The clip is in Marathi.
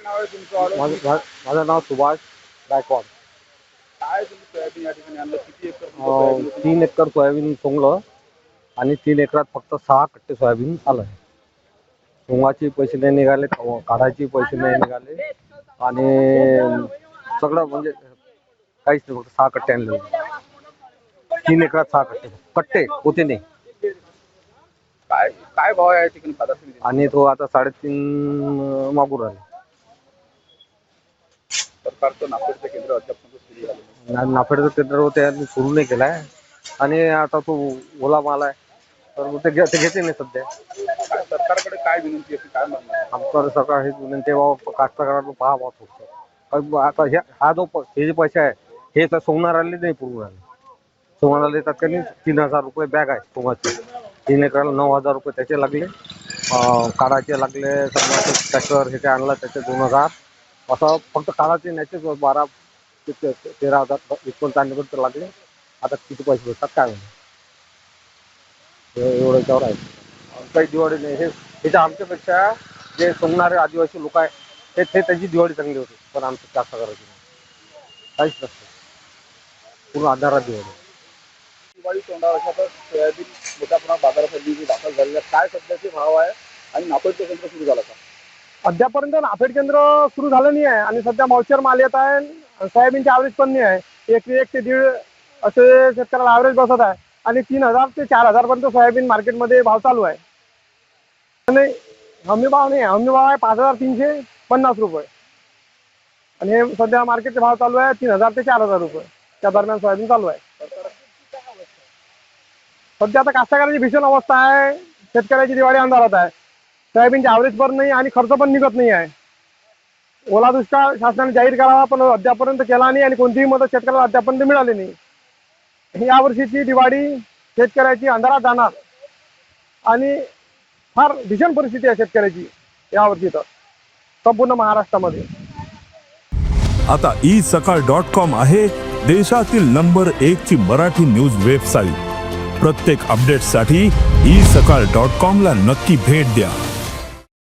नाव आहे तुमचं? माझं नाव सुभाष गायकवाड. काय तुम्ही सोयाबीन या ठिकाणी आणलं? किती एकर तुमचं सोयाबीन होतं? 3 एकर सोयाबीन सोंगलं आणि 3 एकरात फक्त 6 कट्टे सोयाबीन आलं. सोंगाचे पैसे नाही निघाले, काढायचे पैसे नाही निघाले आणि सगळं म्हणजे काहीच नाही. फक्त 6 कट्टे आणले. 3 एकरात 6 कट्टे कट्टे होते नाही. काय काय भाव आहे या ठिकाणी बाजार समितीत? आणि तो आता 3.5 मागून राहिला. सरकारचं नाफेडचं केंद्र अद्याप सुरू झालं नाही. नाफेडचं टेंडर होते सुरू नाही केलाय आणि आता तो ओला माल आहे तर ते घेते नाही सध्या. काय सरकारकडे काय विनंती आहे? काय म्हणणं आहे? आमचं सरकार हेच विनंती आहे, कास्तकारांना पाहावा थोडं. आता हा जो हे जे पैसे आहे हे तर सोंगणार आले नाही पूर्ण आले. सोंगणार आले त्यात काही 3,000 रुपये बॅग आहे सोंगाची. 3 एकराला 9,000 रुपये त्याचे लागले, काढाचे लागले. समजा ट्रॅक्टर हे काय आणलं त्याचे 2,000. असं फक्त काढाचे न्यायचे 12 ते 13,000 19 लागले. आता किती पैसे भेटतात काय म्हणून एवढं याच्यावर आहे. काही दिवाळी नाही. हे आमच्यापेक्षा जे सोंगणारे आदिवासी लोक आहेत ते त्याची दिवाळी चांगली होती, पण आमचं जास्त करायची नाही. काहीच नसतं, पूर्ण आधारात दिवाळी. दिवाळी तोंडावर अशा सोयाबीन मोठ्या प्रमाणात बाजारात दाखल झालेला काय सध्याचे भाव आहे आणि नाफेडचं केंद्र सुरू झालं का? अद्यापर्यंत नाफेड केंद्र सुरू झालं नाही आहे आणि सध्या मावचर माल येत आहे. सोयाबीनचे ॲव्हरेज पण नाही आहे. 1 ते 1.5 असे शेतकऱ्याला ॲव्हरेज बसत आहे आणि 3,000 ते 4,000 पर्यंत सोयाबीन मार्केटमध्ये भाव चालू आहे. आणि हमी भाव नाही आहे. हमी भाव आहे 5,350 रुपये आणि हे सध्या मार्केटचे भाव चालू आहे 3,000 ते 4,000 रुपये त्या दरम्यान सोयाबीन चालू आहे. सध्या आता कास्तकाराची भीषण अवस्था आहे. शेतकऱ्याची दिवाळी अंधारात आहे. सोयाबीनचे ॲव्हरेज पण नाही आणि खर्च पण निघत नाही आहे. ओला दुष्काळ शासनाने जाहीर करावा पण अद्यापर्यंत केला नाही आणि कोणतीही मदत शेतकऱ्याला अद्यापर्यंत मिळाली नाही. यावर्षीची दिवाळी शेतकऱ्याची अंधारात जाणार आणि फार भीषण परिस्थिती आहे शेतकऱ्याची यावर्षी तर संपूर्ण महाराष्ट्रामध्ये. आता isakal.com आहे देशातील नंबर 1 ची मराठी न्यूज वेबसाईट. प्रत्येक अपडेटसाठी isakal.com ला नक्की भेट द्या.